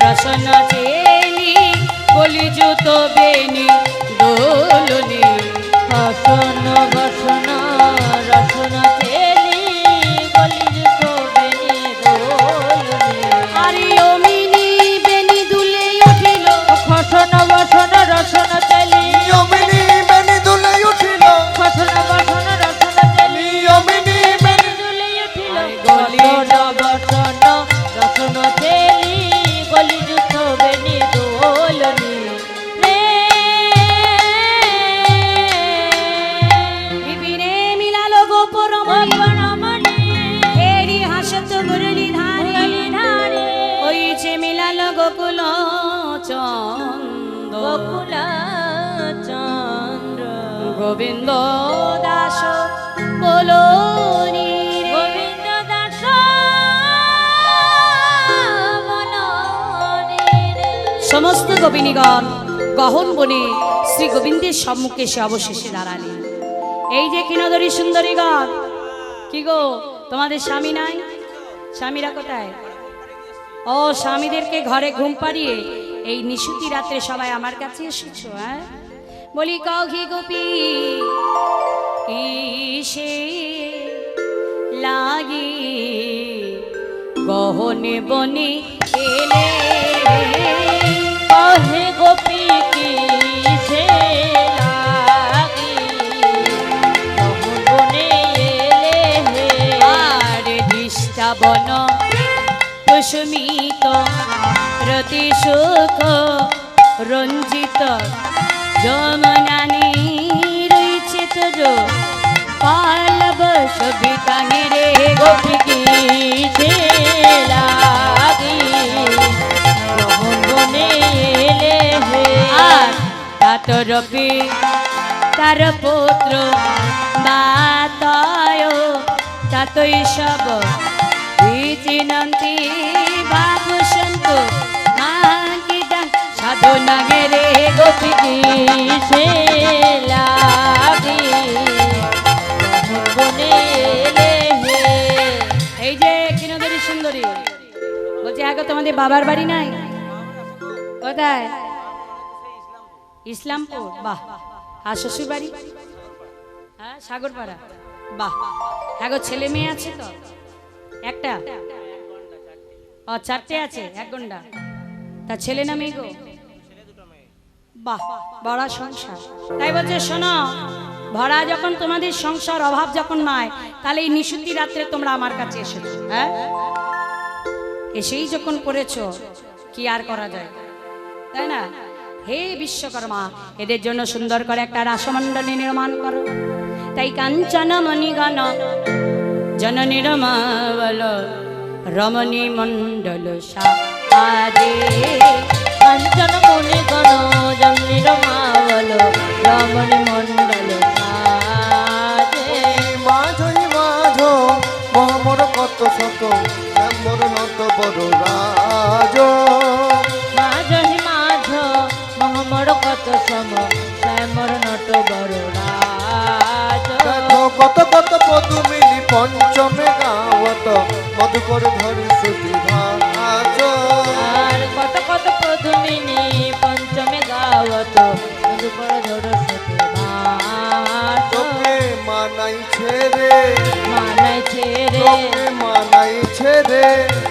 রসন চেলি বলি জুত বেনি দোলনি, ফসন বসন রসন চেলি বলি জুত বেনি দোলনি। আরে অমিনি বেনি দুলে উঠিল, ফসন বসন রসন চেলি অমিনি বেনি দুলে উঠিল, ফসন বসন রসন চেলি অমিনি বেনি দুলে উঠিল। আরে গলি ফসন বসন রসন চেলি বলি জুত বেনি দোলনি রে। বিপিনে মিলালো গোপরমণি, হেরি হাসত মুরলি ধারে, ওই যে মিলালো গোকুল চন্দ, গোকুল চন্দ্র গোবিন্দ দাস বলো রে। গোবিন্দ দাস সমস্ত গোপিনীগণ গহন বনে শ্রী গোবিন্দের সম্মুখে সে অবশেষে দাঁড়ালেন। এই যে কিনদরী সুন্দরীগণ, কি গো তোমাদের স্বামী নাই? স্বামীরা কোথায়? ও স্বামীদেরকে ঘরে ঘুম পাড়িয়ে এই নিশুতি রাত্রে সবাই আমার কাছে এসেছো? হ্যাঁ, বলি কঘি গোপী ইসে লাগি গহনে বনে এলে, কহে গোপী কি সে লাগি কখন বনে এলে হে। আর দৃষ্টাবন কুসুমিত রতি সুখ রঞ্জিত যমনানি রয়েছে তোর পালব সবিতাঙ্গে রে গোপী কি সে লাগি কখন বনে এলে হে। আর তাতরপি তার পুত্র বাতয় তাতই সব চিনন্তি বাবু সন্তু মাগিদান সাধনা গেরে গোপী কি সে লাগি কখন বনে এলে হে। এই যে কিনদরী সুন্দরী বলছে, আগে তোমাদের বাবার বাড়ি নাই? কোথায়? ইসলামপুর। বাহ। আর শ্বশুর বাড়ি? হ্যাঁ, সাগরপাড়া। বাহ। হ্যাঁ গো, ছেলে মেয়ে আছে তো? একটা? ও, চারটে আছে, এক গন্ডা। তা ছেলে না মেয়ে গো? বাহ, বড় সংসার। তাই বলছে, শোনো, ভরা যখন তোমাদের সংসার, অভাব যখন নয়, তাহলে এই নিশুতি রাত্রে তোমরা আমার কাছে এসেছো। হ্যাঁ, এসেই যখন পড়েছো, কি আর করা যায়, তাই না? হে বিশ্বকর্মা, এদের জন্য সুন্দর করে একটা রাসমণ্ডলী নির্মাণ করো। তাই কাঞ্চন মণিগণ জননীর মাবল রমণী মণ্ডল সাজে, কাঞ্চন মুনি গণ জন্মির মাবল রমণী কত সম শ্যামর নট বড় রাজ দেখো কত কত পদুমিনী পঞ্চমে গাওয়াত মধুকর ধরি শ্রুতি ভাজ আর কত কত পদুমিনী পঞ্চমে গাওয়াত মধুকর ধর সতে ভাস তোকে মানাইছে রে মানাইছে রে তোকে মানাইছে রে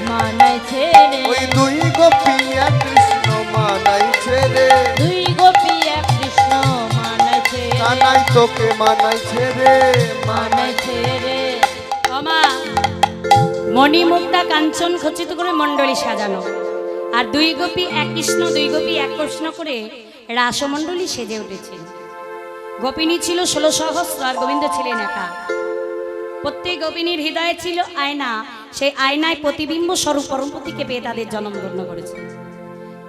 মানাইছে রে ওই দুই গোপিয়া কৃষ্ণ মানাইছে রে দুই গোপী এক কৃষ্ণ মানাইছে রে কানাই তোকে মানাইছে রে মানাইছে রে আমা মণিমুক্তা কাঞ্চন খচিত করে মণ্ডলী সাজানো আর দুই গোপী এক কৃষ্ণ দুই গোপী এক কৃষ্ণ করে রাসমণ্ডলী সেজে উঠেছে। গোপিনী ছিল 16 সহস্র আর গোবিন্দ ছিলেন একা। প্রত্যেক গোপিনীর হৃদয়ে ছিল আয়না, সেই আয়নায় প্রতিবিম্ব স্বরূপ পরমপতিকে পেয়ে তাদের জন্মগ্রহণ করেছে।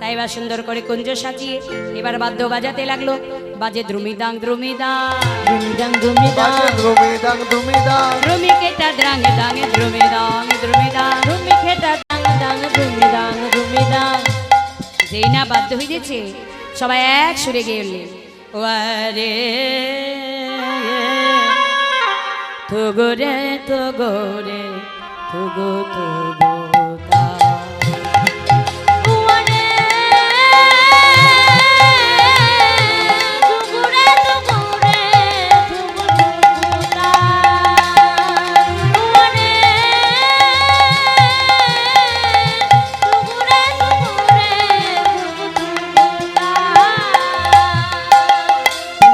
তাই বা সুন্দর করে কুঞ্জ সাজিয়ে এবার বাদ্য বাজাতে লাগলো, বাজে দ্রুমিদাং দ্রুমিদাং দুমিদাং দুমিদাং বাজে দ্রুমিদাং দ্রুমিদাং দ্রুমি কেটা দ্রাঙে দাঙে দ্রুমিদাং দ্রুমিদাং। দুমি খেটা দাং দাং দুমিদাং দুমিদাং যেই না বাধ্য হইতেছে সবাই এক সুরে গেয়ে উঠলেন, ওয়ারে তুগরে তুগরে তুগো তুগো তা। উয়ারে দুগুরে দুগুরে দুগু দুগুতা উয়ারে দুগুরে দুগুরে দুগু দুগুতা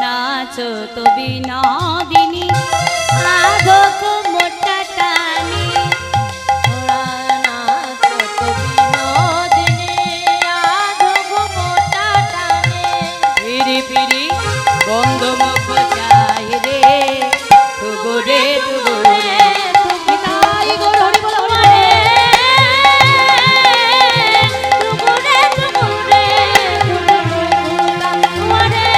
নাচো তো বিনোদিনী আধক মোটা টানি। ওরা নাচত বিনোদিনী আধব মোটা টানে পিরি পিরি বন্ধ মুখ চাই রে তুগরে তুগরে পিতাই গৌর হরি বল হরি বল। দুগুরে দুগুরে দুগুতা উয়ারে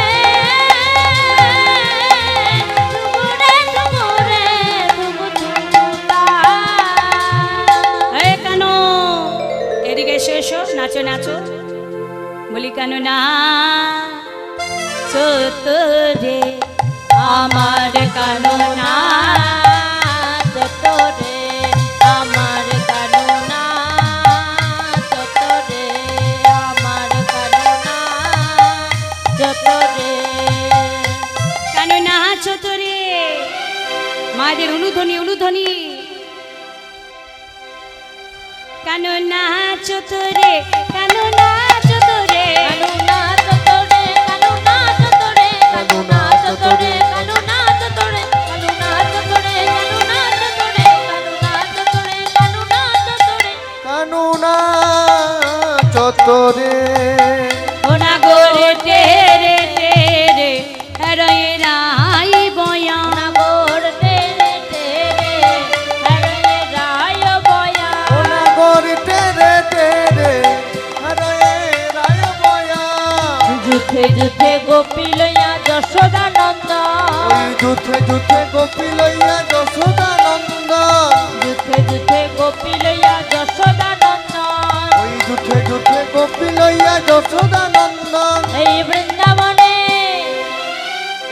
দুগুরে দুগুরে দুগুতা এ কেন এদিকে এসো এসো, নাচো নাচো। বলি কেন না রে আমার কানো না যতরে আমার কারুণা যতরে আমার কারুণা যতরে কেন নাচো তো রে। মায়েদের উলুধ্বনি উলুধ্বনি। কেন নাচো তো রে, কেন নাচো তো রে। কারুণা যতরে কারুণা যতরে কারুণা যতরে কারুণা যতরে কারুণা যতরে কারুণা যতরে কারুণা যতরে কারুণা যতরে কানুনা চতরে ওরা গোরে তেরে তেরে হরে রাই বয়া। নাগর তেরে তেরে হরে রায় বয়া ওনাগর তেরে তেরে হরে রায় বয়া যুথে যুথে গোপী লইয়া যশোদা নন্দ ওই যুথে যুথে গোপী লইয়া যশোদা নন্দন যুথে যুথে গোপী লইয়া যশোদা নন্দ ওই যুথে যুথে গোপী লইয়া যশোদা নন্দন এই বৃন্দাবনে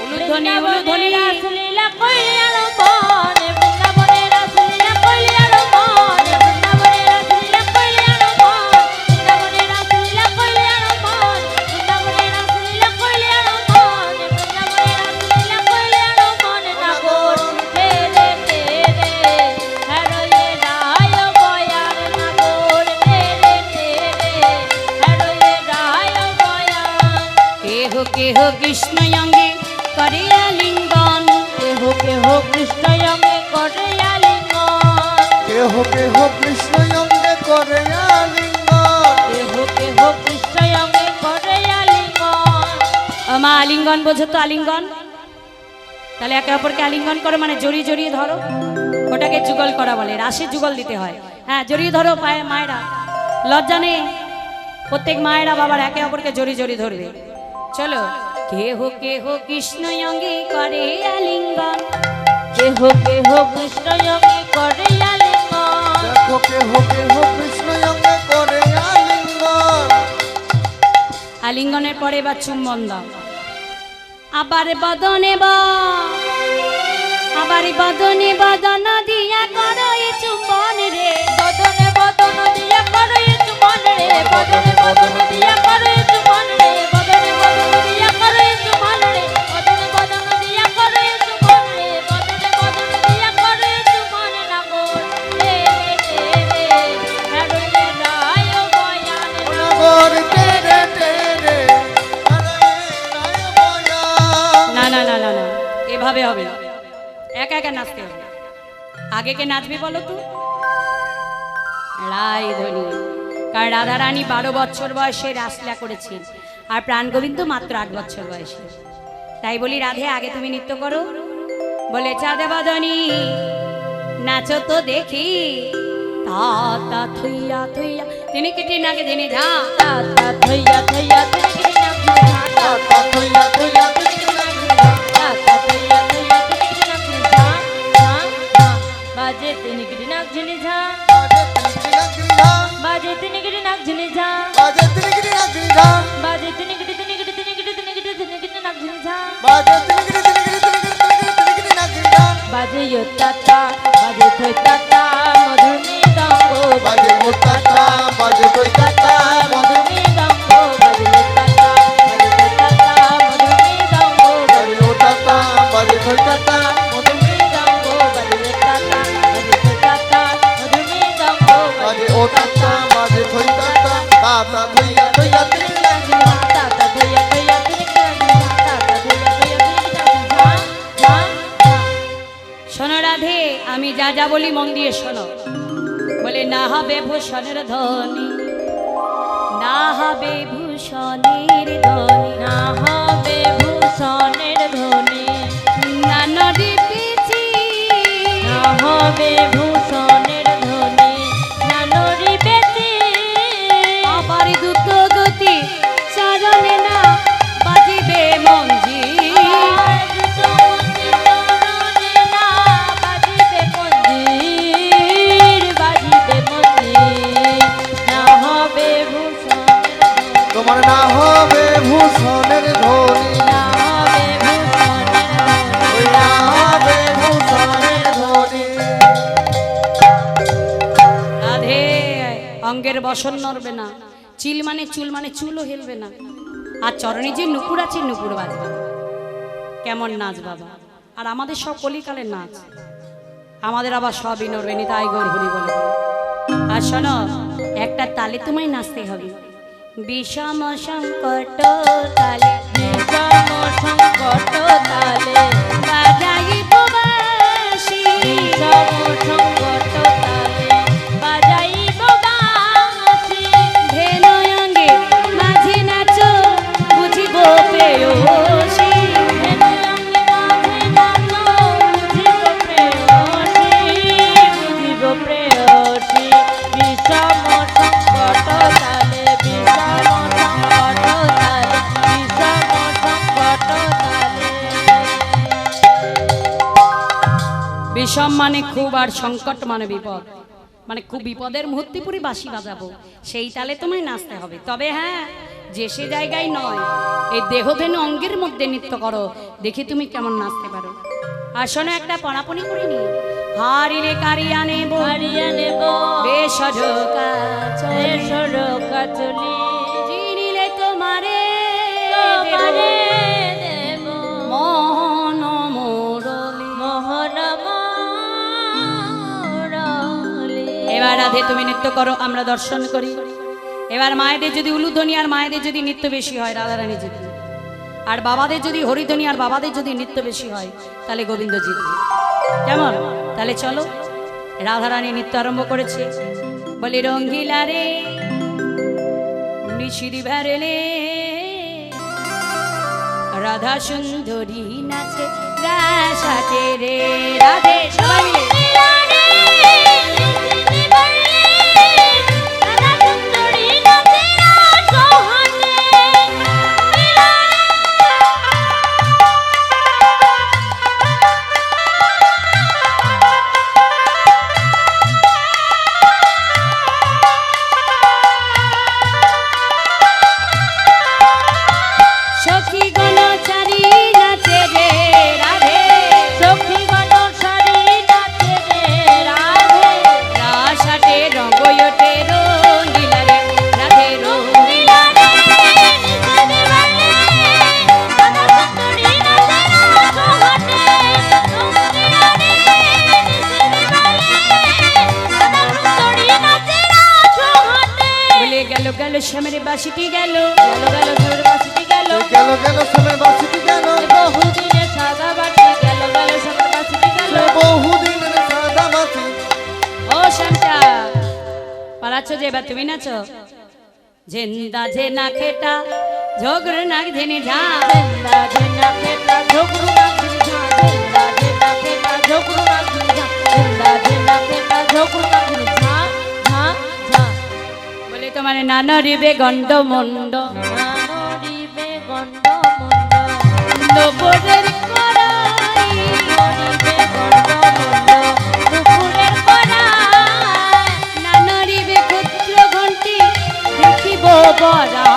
উলুধ্বনি উলুধ্বনি। রাসলীলা কইলে আরম্ভন বৃন্দাবনে রাসলীলা কইলে আরম্ভন বৃন্দাবনে রাসলীলা কইলে আরম্ভন বৃন্দাবনে রাসলীলা কইলে আরম্ভন বৃন্দাবনে রাসলীলা কইলে আরম্ভন বৃন্দাবনে রাসলীলা কইলে আরম্ভন নাগর তেরে তেরে হরয়ে রায় বয়ার নাগর তেরে তেরে হরয়ে রায় বয়ার কেহ কেহ কৃষ্ণ অঙ্গে করে লিঙ্গন। কেহ কেহ কৃষ্ণ অঙ্গে করে আলিঙ্গন কেহ কেহ কৃষ্ণ অঙ্গে করে আলিঙ্গন কেহ কেহ কৃষ্ণ অঙ্গে করে আলিঙ্গন মা আলিঙ্গন বোঝো তো আলিঙ্গন? তাহলে একে অপরকে আলিঙ্গন করো মানে জড়িয়ে জড়িয়ে ধরো, ওটাকে যুগল করা বলে। রাশি যুগল দিতে হয়। হ্যাঁ জড়িয়ে ধরো পায়ে মায়েরা, লজ্জা নেই। প্রত্যেক মায়েরা বাবার একে অপরকে জড়িয়ে জড়িয়ে ধরবে। চলো কেহ কেহ কৃষ্ণ অঙ্গে করে আলিঙ্গন। কেহ কেহ কৃষ্ণ অঙ্গে করে আলিঙ্গন দেখো কেহ কেহ কৃষ্ণ অঙ্গে করে আলিঙ্গন আলিঙ্গনের পরে বা চুম্বন দাও। আবার বদনে আবার বদনে বদন দিয়া করো এ চুম্বন রে, বদনে বদন দিয়া করো এ চুম্বন রে, বদনে বদন দিয়া করো এ চুম্বন রে, বদনে বদন দিয়া করো এ চুম্বন রে, বদনে বদন দিয়া করো এ চুম্বন রে, বদনে বদন দিয়া করো এ চুম্বন না গো রে রে হেরনে রায় বয়ান না নগর তেরে তেরে রায় বয়া। না না না না না, এভাবে হবে না, একা একা নাচতে হবে। আগে কে নাচবে বলো তো? রায় ধনী। কারণ রাধারানী 12 বছর বয়সে রাসলীলা করেছেন, আর প্রাণ গোবিন্দ মাত্র 8 বছর বয়সে। তাই বলি রাধে আগে তুমি নৃত্য করো। বলে চাঁদে বদনী নাচো তো দেখি, তা তা থইয়া থইয়া তিনি কেটে নাকে দিনে ঝা, তা তা থইয়া থইয়া তিনগিরি নাম ঝা, তা থইয়া থইয়া তিনগিরি নাম ঝা, তা তা থইয়া থইয়া তিনগিরি নাম ঝা ঝা ঝা, বাজে তিনগিরি নাম ঝিনি ঝা, বাজে তিনগিরি নাম ঝা, বাজে তিনগিরি নাম ঝিনি ঝা, বাজে তিনগিরি নাম ঝিনি ঝা, বাজে তিনগিরি নাম ঝা, বাজে ইয়ো তাতা, বাজে থই তাতা, মধুমি দঙ্গো, বাজে মোটাটা বাজে কইতাটা মধুমি দঙ্গো, বাজে ইয়ো তাতা, বাজে থই তাতা, মধুমি দঙ্গো, বাজে মোটাটা বাজে কইতাটা মধুমি দঙ্গো, বাজে ইয়ো তাতা, বাজে থই তাতা, মধুমি দঙ্গো, বাজে ওটাটা বাজে কইতাটা, তা থইয়া থইয়া তিনগিরি নাম ঝা। তাতা থইয়া থইয়া তিনগিরি নাম ঝা, তাতা থইয়া থইয়া তিনগিরি নাম ঝা ঝা ঝা। শোনো রাধে, আমি যা যা বলি মন দিয়ে শোনো। বলে না হবে ভূষণের ধ্বনি, না হবে ভূষণের ধ্বনি, না হবে ভূষণের ধ্বনি, না নদী পিছি, না হবে ভূষণের ধ্বনি, না নড়ি বেতি, আবার দ্রুত গতি চরণে না বাজিবে মঞ্জি। আর তোমাকে চরণে না বাজিবে মঞ্জির, বাজিবে মঞ্জির, না হবে ভূষণের ধ্বনি, তোমার না হবে ভূষণের ধ্বনি, না হবে ভূষণের ওই ধ্বনি, না হবে ভূষণের ধ্বনি। রাধে অঙ্গের বসন নড়বে না, চিল মানে চুল মানে চুলও হেলবে না, আর চরণে যে নুপুর আছে নুপুর বাজবে না। কেমন নাচ বাবা! আর আমাদের সব কলিকালের নাচ, আমাদের আবার সবই নড়বে নি, তাই গৌর হরি বলে। আর শোনো, একটা তালে তোমায় নাচতে হবে, বিষম সংকট তালে বিষম সংকট তালে, বাজাইব বাঁশি, বিষম সংকট তালে, বাজাইব বাঁশি, ধেনু অঙ্গে মাঝে নাচো বুঝিব প্রেয়সী। ধেনু অঙ্গে মাঝে নাচো বুঝিব প্রেয়সী, বুঝিব প্রেয়সী, বিষম সংকট তালে, বিষম সংকট তালে, বিষম সংকট তালে। বিষম মানে খুব, আর সংকট মানে বিপদ, মানে খুব বিপদের মুহূর্তে পুরি বাঁশি বাজাবো, সেই তালে তোমায় নাচতে হবে। তবে হ্যাঁ, যে সে জায়গায় নয়, এই দেহধেনু অঙ্গের মধ্যে নৃত্য করো, দেখি তুমি কেমন নাচতে পারো। আর শোনো, একটা পড়াপড়ি করে নি, হারিলে কারিয়া নেব হারিয়ে নেব বেশ এসর কাচলি, চিনিলে তোমারে তোমারে দেব মোহন মুরলি। মোহন মুরলি। এবার রাধে তুমি নৃত্য করো, আমরা দর্শন করি। এবার মায়েদের যদি উলুধ্বনি আর মায়েদের যদি নৃত্য বেশি হয় রাধারানী জিতবে, আর বাবাদের যদি হরিধ্বনি আর বাবাদের যদি নৃত্য বেশি হয় তাহলে গোবিন্দ জিতবে। কেমন? তাহলে চলো, রাধারানী নৃত্য আরম্ভ করেছে। বলি রঙ্গিলা রে নিশিরি ভেরেলে, রাধা সুন্দরী নাচে রাসাতে রে। রাধে সবাই মিলে। গেল সোনার বাসিটি গেল বহুদিনের সাদা বাটি গেল গেল সোনার বাসিটি গেল বহুদিনের সাদা বাসি ও শ্যামচা পালাচ্ছ যে এবার তুমি নাচো জিন্দা যে না খেটা ঝগড় নাক ধেনে ঝা জিন্দা জিন্দা খেতা ঝগড়ু না ঝিঝা জিন্দা জিন্দা খেতা ঝগড়ু না ঝিঝা জিন্দা জিন্দা খেতা ঝগড়ু না ঝিঝা ঝা ঝা বলে তোমার নানরিবে গন্ড মন্ড নানরিবে গন্ড মন্ড নবরের কড়াই নানরিবে গন্ড মন্ড দুপুরের কড়াই নানরিবে ক্ষুদ্র ঘন্টি দেখিব বড়া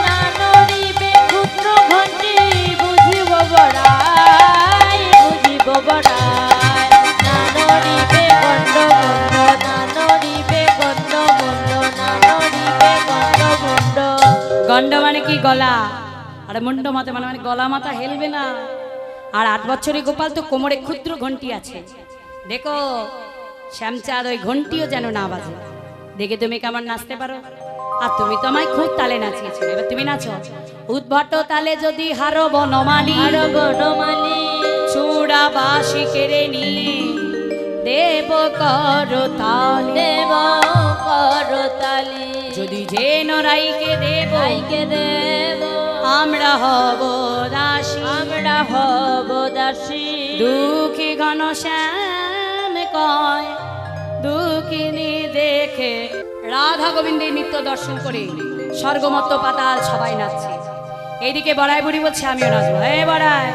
নানরিবে ক্ষুদ্র ঘণ্টি বুঝিব বড়াই বুঝিব বড়াই নানরিবে গন্ড মন্ড নানরিবে গন্ড মন্ড নানরিবে গন্ড মন্ড গন্ড মানে কি গলা আর মুন্ড মাথা মানে মানে গলা মাথা হেলবে না আর 8 বছরের গোপাল তো কোমরে ক্ষুদ্র ঘন্টি আছে দেখো শ্যামচাঁদ ওই ঘন্টিও যেন না বাজে দেখে তুমি কেমন নাচতে পারো আর তুমি তো আমায় খুব তালে নাচিয়েছিলে এবার তুমি নাচো উদ্ভট তালে যদি হারো বনমালী আর বনমালী চূড়া বাসি কেড়ে নিয়ে দেব কর তালে দেব করতালি যদি যে নরাইকে দেব ভাইকে দেব আমরা হব দাসী আমরা হব দাসী দুঃখী ঘন শ্যাম কয় দুঃখিনী দেখে রাধা গোবিন্দের নৃত্য দর্শন করে স্বর্গমত্ত পাতাল সবাই নাচছে এইদিকে বড়াই বুড়ি বলছে আমিও নাচবো এ বড়াই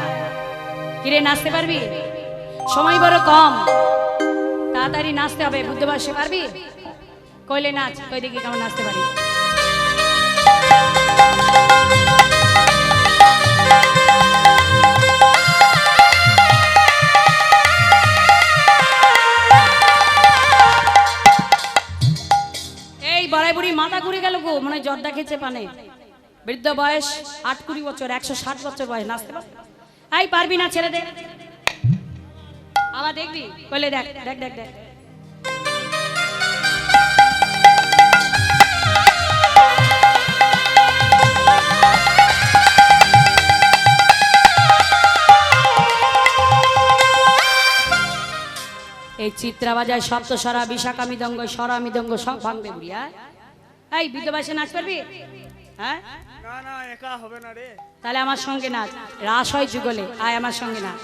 কিরে নাচতে পারবি সময় বড় কম তাড়াতাড়ি নাচতে হবে বুঝতে পারতে পারবি কইলে নাচ কই দেখি কেমন নাচতে পারি এই বড়াই বুড়ি মাথা ঘুরে গেল গো মনে হয় জর্দা খেয়েছে পানে বৃদ্ধ বয়স 8-20 বছর 160 বছর বয়স নাচতে পারবে এই পারবি না ছেড়ে দে আবার দেখবি কইলে দেখ দেখ দেখ দেখ এই চিত্রা বাজায় সপ্তস্বরা বিশাখা মৃদঙ্গ স্বরা মৃদঙ্গ সব ভাঙবে বুড়িয়া এই বৃদ্ধ বয়সে নাচ পারবি হ্যাঁ না না একা হবে না রে তাহলে আমার সঙ্গে নাচ রাস হয় যুগলে আয় আমার সঙ্গে নাচ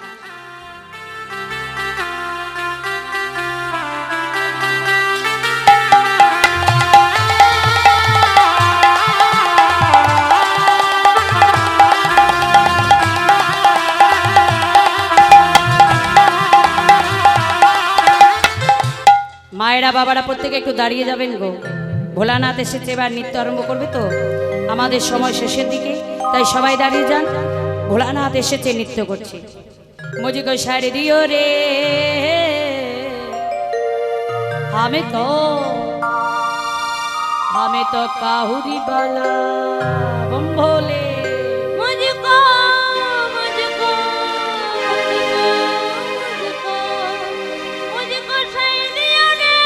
মায়েরা বাবারা প্রত্যেকে একটু দাঁড়িয়ে যাবেন গো ভোলানাথ এসেছে এবার নৃত্য আরম্ভ করবে তো আমাদের সময় শেষের দিকে তাই সবাই দাঁড়িয়ে যান ভোলানাথ এসেছে নৃত্য করছে মুঝে কো শাড়ি দিও রে हमें तो काहुरी बाला बम भोले मुझको मुझको मुझको मुझको सैनिया ने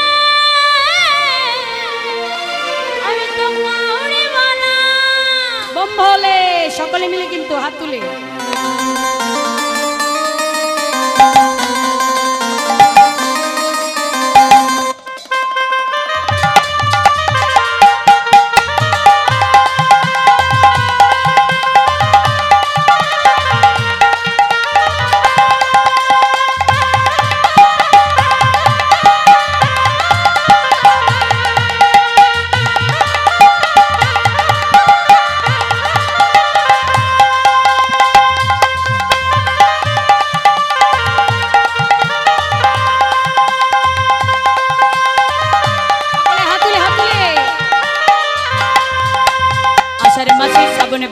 अरे तो काहुरी वाला बम भोले সকলে মিলে কিন্তু হাত তুলে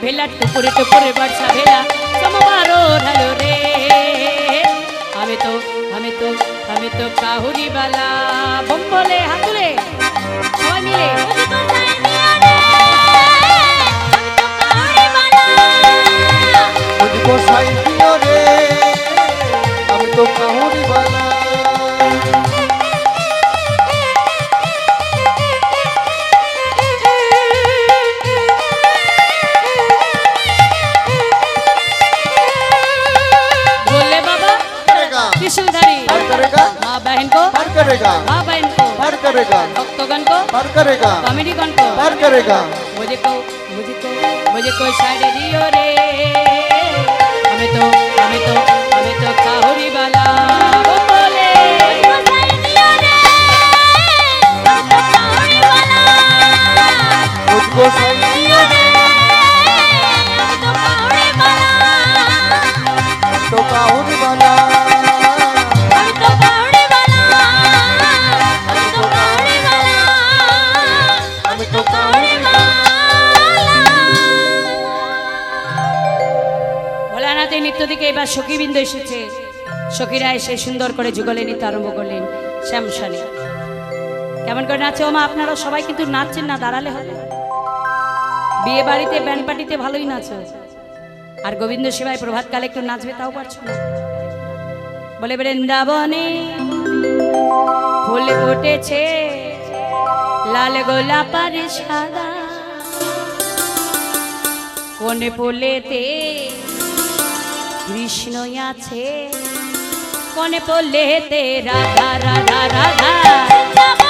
भेला टुकुरे टुकुरे वर्षा भेला समवारो ढलो रे हमें तो काहुरी वाला बम बोले हाथुले सबाई मिले मुझको सैनिया ने अरे तो काहुरी वाला मुझको साई दियो रे আমি তো কাহুরি বালা करेगा माँ बहन को, पार करेगा भक्तगण को, पार करेगा कॉमेडीगण को, पार करेगा मुझको मुझको मुझको साइड दियो रे, हमें तो काहुरी वाला वो बोले, मुझको साईं दियो रे तो काहुरी वाला ভোলানাথের নৃত্য দিকে এবার সখীবৃন্দ এসেছে। সখীরা এসে সুন্দর করে যুগলে নিতে আরম্ভ করলেন শ্যামসানে। কেমন করে নাচে ও মা? আপনারা সবাই কিন্তু নাচছেন না, দাঁড়ালে হবে। বিয়ে বাড়িতে ব্যান্ড পার্টিতে ভালোই নাচে, আর গোবিন্দ সেবায় প্রভাতকালে একটু নাচবে তাও পারছো না। বলে বৃন্দাবনে ফুল ফুটেছে লাল গোলাপ আর সাদা, কোন ফুলেতে কৃষ্ণ আছে, কোন ফুলেতে রাধা রাধা রাধা।